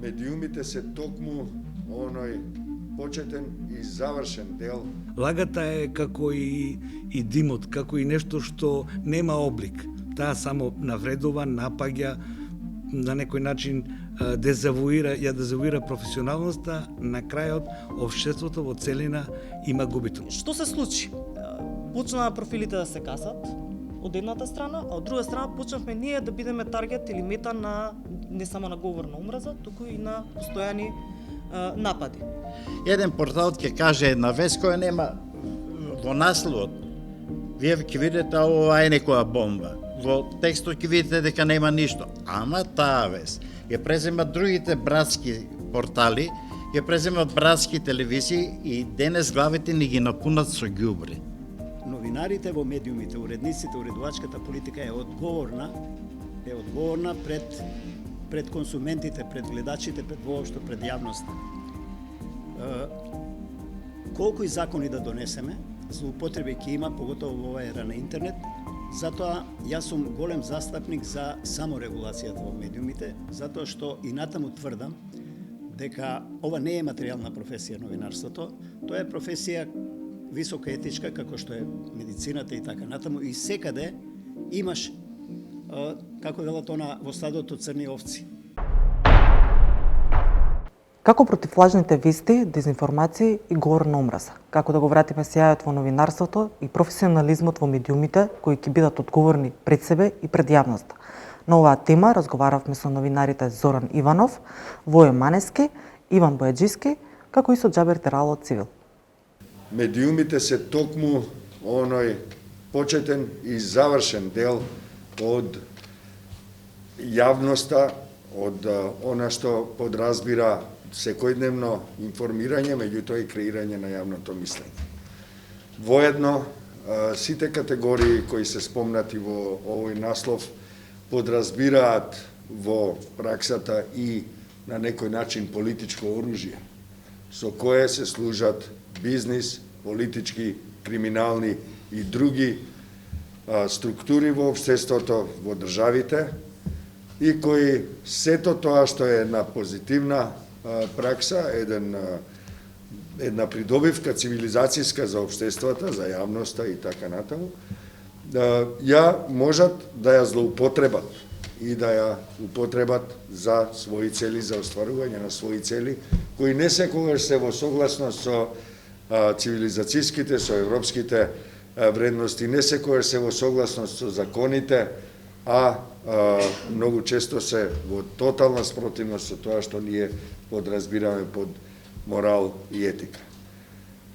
Медиумите се токму оној почетен и завршен дел. Лагата е како и димот, како и нешто што нема облик. Таа само навредува, напаѓа, на некој начин дезавуира професионалноста, на крајот општеството во целина има губиток. Што се случи? Почнаа профилите да се касат од едната страна, а од друга страна почнавме ние да бидеме таргет или мета на не само на говор на омраза, туку и на постојани напади. Еден портал ќе каже една вест која нема во насловот. Вие ќе видите ова е некоја бомба. Во текстот ќе видите дека нема ништо. Ама таа вест ја преземат другите братски портали, ја преземат братски телевизии и денес главите ни ги напунат со ѓубри. Новинарите во медиумите, уредниците, уредувачката политика е одговорна пред консументите, пред гледачите, пред воопшто пред јавноста. Колку и закони да донесеме, злоупотреби ќе има, поготово во оваа ера на интернет. Затоа јас сум голем застапник за саморегулацијата во медиумите, затоа што и натаму тврдам дека ова не е материјална професија новинарството, тоа е професија висока етичка, како што е медицината и така натаму, и секаде имаш, како велат она, во стадото црни овци. Како против лажните вести, дезинформации и говор на омраза? Како да го вратиме сјајот во новинарството и професионализмот во медиумите, кои ќе бидат одговорни пред себе и пред јавноста? На оваа тема разговаравме со новинарите Зоран Иванов, Воје Манески, Иван Бојаджиски, како и со Џабер Терало од Цивил. Медиумите се токму оној почетен и завршен дел од јавноста, од она што подразбира секојдневно информирање, меѓутоа и креирање на јавното мислење. Воедно, сите категории кои се спомнати во овој наслов подразбираат во праксата и на некој начин политичко оружје, со кое се служат бизнис, политички, криминални и други структури во општеството, во државите, и кои сето тоа што е на позитивна пракса, една придобивка цивилизацијска за општеството, за јавноста и така натаму, ја можат да ја злоупотребат и да ја употребат за своји цели, за остварување на своји цели, кои не секогаш се во согласност со цивилизацијските, со европските вредности, не секогаш се во согласност со законите, а многу често се во тотална спротивност со тоа што ние подразбираме под морал и етика.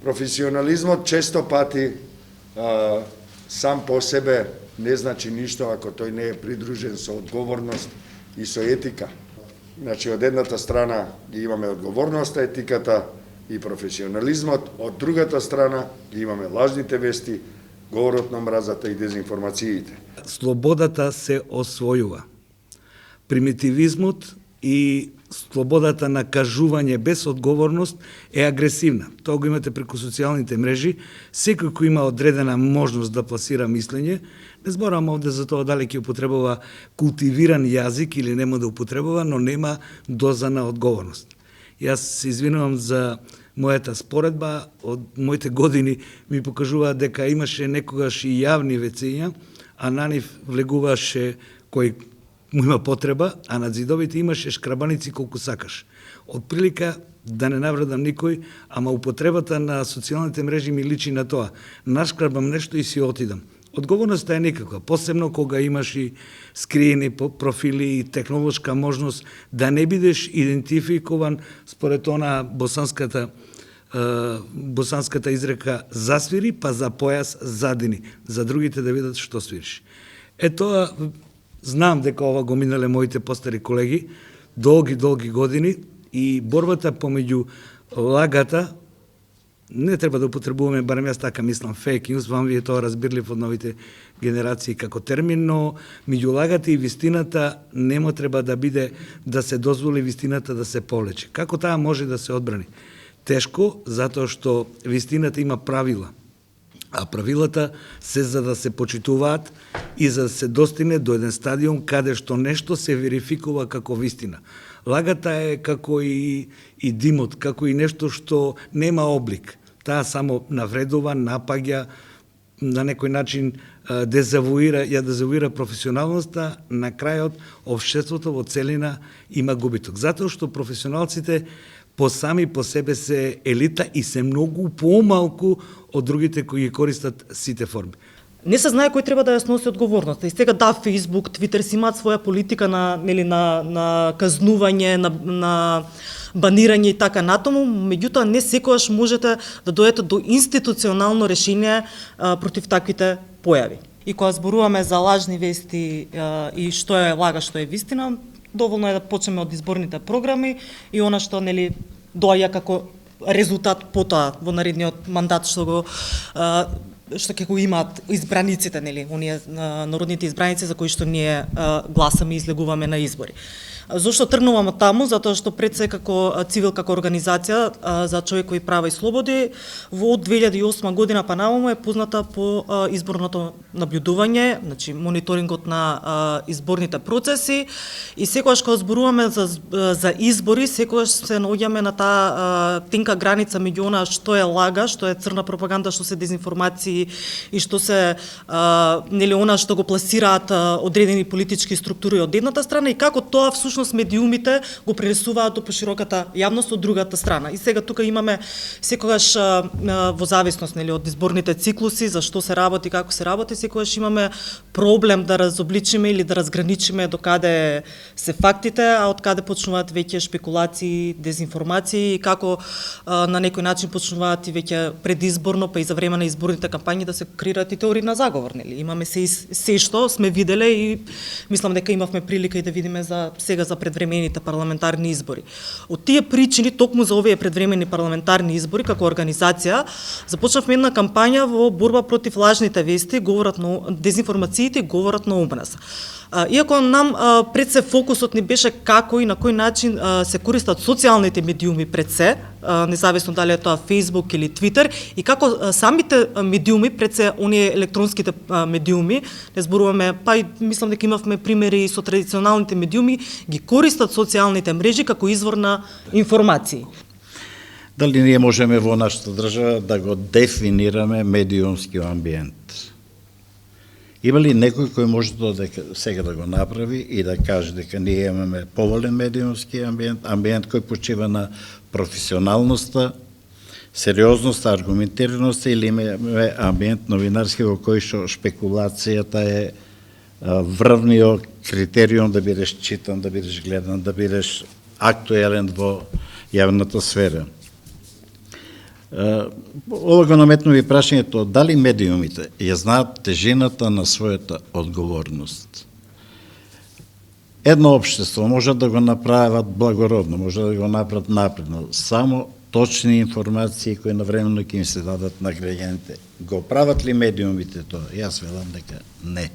Професионализмот често пати сам по себе не значи ништо ако тој не е придружен со одговорност и со етика. Значи, од едната страна ги имаме одговорноста, етиката и професионализмот, од другата страна ги имаме лажните вести, говорот на омразата и дезинформациите. Слободата се освојува. Примитивизмот и слободата на кажување без одговорност е агресивна. Тоа го имате преку социјалните мрежи. Секој кој има одредена можност да пласира мислење, не зборам овде за тоа дали ќе употребува култивиран јазик или нема да употребува, но нема доза на одговорност. Јас се извинувам за мојата споредба, од моите години ми покажува дека имаше некогаш и јавни вецења, а на нив влегуваше кој му има потреба, а на зидовите имаше шкрабаници колку сакаш. Од прилика да не навредам никој, ама употребата на социјалните мрежи ми личи на тоа. Нашкрабам нешто и си отидам. Одговорноста е никаква, посебно кога имаш и скриени профили и технолошка можност да не бидеш идентификован според она босанската изрека засвири, па за појас задини, за другите да видат што свириш. Тоа, знам дека ова го минале моите постари колеги, долги години, и борбата помеѓу лагата, не треба да употребуваме, барем јас така мислам, фейк ньюс, вам ви е тоа разбирлив од новите генерации како термин, но меѓу лагата и вистината нема треба да биде да се дозволи вистината да се повлече. Како таа може да се одбрани? Тешко, затоа што вистината има правила, а правилата се за да се почитуваат и за да се достигне до еден стадиум каде што нешто се верификува како вистина. Лагата е како и димот, како и нешто што нема облик. Таа само навредува, напаѓа, на некој начин дезавуира професионалноста, на крајот општеството во целина има губиток. Затоа што професионалците сами по себе се елита и се многу помалку од другите кои ги користат сите форми. Не се знае кој треба да ја сноси одговорноста. И сега да, Facebook, Twitter си имаат своја политика на казнување, на банирање и така натаму, меѓутоа не секогаш можете да дојдете до институционално решение против таквите појави. И кога зборуваме за лажни вести и што е лага, што е вистина, доволно е да почнеме од изборните програми и она што доаѓа како резултат потоа во наредниот мандат што ќе го имаат избраниците, оние народните избраници за кои што ние гласаме и излегуваме на избори. Зошто тргнувам од таму? Затоа што пред се како цивил, како организација за човекови права и слободи, во 2008 година па наваму е позната по изборното наблюдување, значи мониторингот на изборните процеси, и секогаш кога зборуваме за избори, секогаш се наоѓаме на таа тенка граница меѓу она што е лага, што е црна пропаганда, што се дезинформации и што се она што го пласираат одредени политички структури од едната страна и како тоа всушност медиумите го пренесуваат до пошироката јавност од другата страна. И сега тука имаме секогаш во зависност од изборните циклуси, за што се работи, како се работи, секогаш имаме проблем да разобличиме или да разграничиме докаде се фактите, а од каде почнуваат веќе шпекулации, дезинформации и како на некој начин почнуваат и веќе предизборно, па и за време на изборните кампањи да се креираат и теории на заговор, Имаме се што сме виделе и мислам дека имавме прилика и да видиме сега за предвремените парламентарни избори. Од тие причини, токму за овие предвремени парламентарни избори, како организација, започнавме една кампања во борба против лажните вести, говорат на дезинформациите, говорат на омраза. Иако нам пред се фокусот ни беше како и на кој начин се користат социјалните медиуми пред се, независно дали е тоа Facebook или Twitter, и како самите медиуми пред се оние електронските медиуми, не зборуваме, па и мислам дека имавме примери со традиционалните медиуми, ги користат социјалните мрежи како извор на информации. Дали ние можеме во нашата држава да го дефинираме медиумски амбиент? Има ли некој кој може сега да го направи и да каже дека ние имаме поволен медиумски амбиент кој почива на професионалноста, сериозноста, аргументираноста, или имаме амбиент новинарски во кој што шпекулацијата е врвниот критериум да бидеш читан, да бидеш гледан, да бидеш актуелен во јавната сфера? Ова го наметнува и прашањето дали медиумите ја знаат тежината на својата одговорност. Едно општество може да го направат благородно, може да го направат напредно, само точни информации кои навремено ќе им се дадат на граѓаните. Го прават ли медиумите тоа? Јас велам дека не.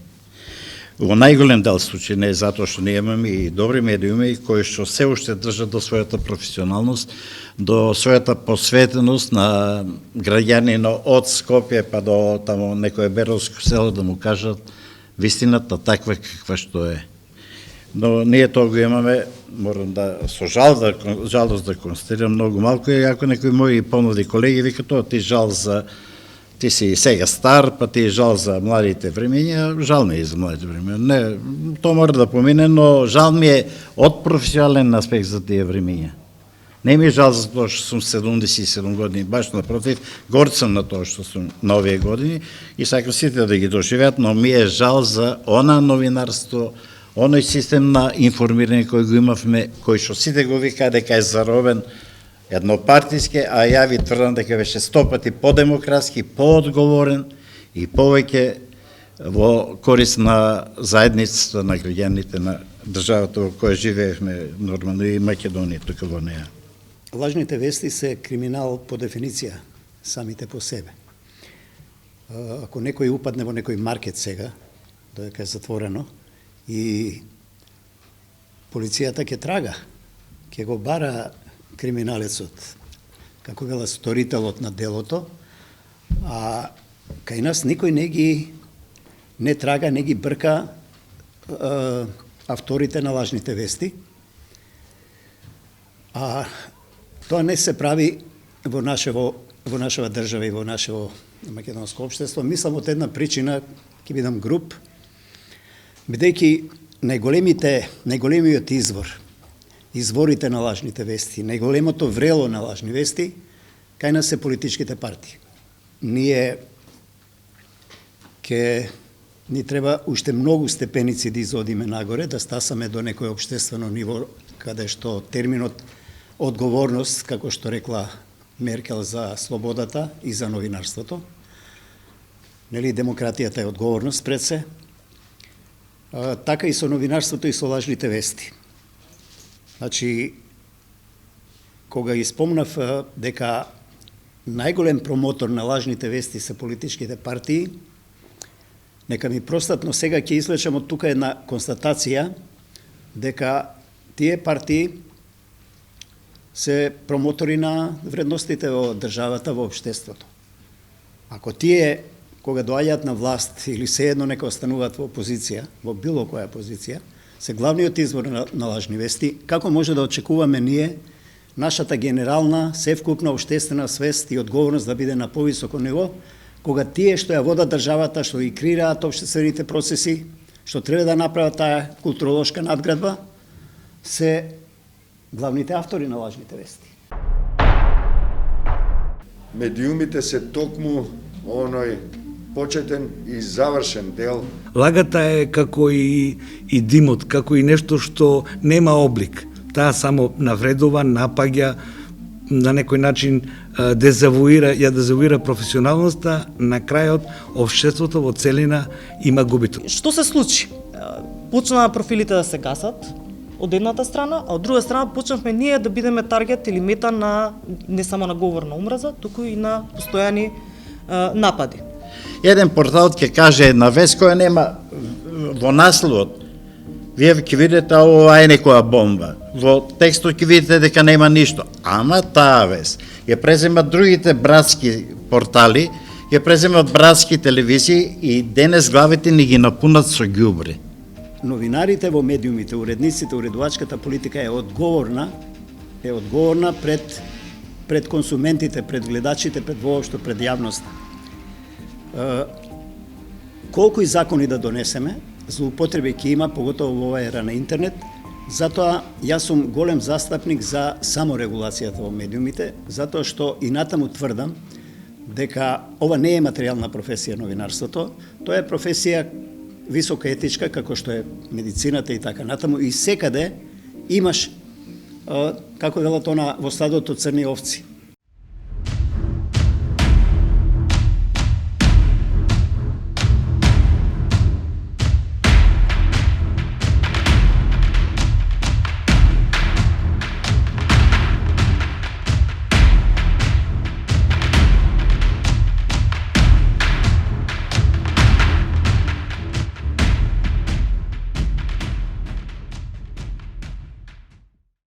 Во најголем дел случаи не, затоа што ние имаме и добри медиуми кои што се уште држат до својата професионалност, до својата посветеност на граѓанино од Скопје па до тамо некое беровско село да му кажат вистината таква каква што е. Но ние тоа го имаме, морам да со жалост да констатирам многу малку, иако некои мои помлади колеги викаат тоа ти жал за ти си сега стар, па ти жал за младите времења, жал ми е за младите времења. Не, тоа мора да помине, но жал ми е од професионален аспект за тие времења. Не ми е жал за тоа што сум 77 години, баш напротив, горд сум на тоа што сум на овие години и сакам сите да ги доживеат, но ми е жал за она новинарство, оној систем на информирање кој го имавме, кој што сите го викаа дека е заробен, еднопартиски, а ја ви тврдам дека беше 100 пати по-демократски, по-одговорен и повеќе во корист на заедницата на граѓаните на државата во која живеевме нормално и Македонија тука во неа. Лажните вести се криминал по дефиниција, самите по себе. Ако некој упадне во некој маркет сега, додека е затворено, и полицијата ќе трага, ќе го бара криминалецот, како вела сторителот на делото, а кај нас никој не трага, не ги брка авторите на лажните вести. А тоа не се прави во нашава држава и во нашето македонско општество. Мислам од една причина, ќе бидам груб, бидејќи најголемиот изворите на лажните вести, најголемото врело на лажни вести, кај нас се политичките партии. Ни треба уште многу степеници да изодиме нагоре, да стасаме до некој општествено ниво, каде што терминот одговорност, како што рекла Меркел за слободата и за новинарството, демократијата е одговорност пред се, така и со новинарството и со лажните вести. Значи, кога ги спомнав дека најголем промотор на лажните вести се политичките партии, нека ми простат, но сега ќе извлечам од тука една констатација дека тие партии се промотори на вредностите во државата, во општеството. Ако тие, кога доаѓаат на власт или sejedno нека остануваат во опозиција, во било која позиција, се главниот извор на лажни вести, како може да очекуваме ние нашата генерална, севкупна општествена свест и одговорност да биде на повисоко ниво, кога тие што ја водат државата, што ги креираат општествените процеси, што треба да направат таа културолошка надградба, се главните автори на лажните вести. Медиумите се токму оној почетен и завршен дел. Лагата е како и димот, како и нешто што нема облик. Таа само навредува, напаѓа, на некој начин дезавуира професионалноста, на крајот општеството во целина има губиток. Што се случи? Почнаа профилите да се гасат од едната страна, а од друга страна почнавме ние да бидеме таргет или мета на не само на говор на омраза, туку и на постојани напади. Еден портал ќе каже една вест која нема во насловот. Вие ќе видите ова е некоја бомба. Во текстот ќе видите дека нема ништо. Ама таа вест ја преземат другите братски портали, ја преземат братски телевизии и денес главите ни ги напунат со ѓубри. Новинарите во медиумите, уредниците, уредувачката политика е одговорна пред консументите, пред гледачите, пред воопшто пред јавноста. Колку и закони да донесеме, злоупотреби ќе има, поготово во оваа ера на интернет, затоа јас сум голем застапник за саморегулацијата во медиумите, затоа што и натаму тврдам дека ова не е материјална професија новинарството, тоа е професија висока етичка, како што е медицината и така натаму, и секаде имаш, како велат она, во стадото црни овци.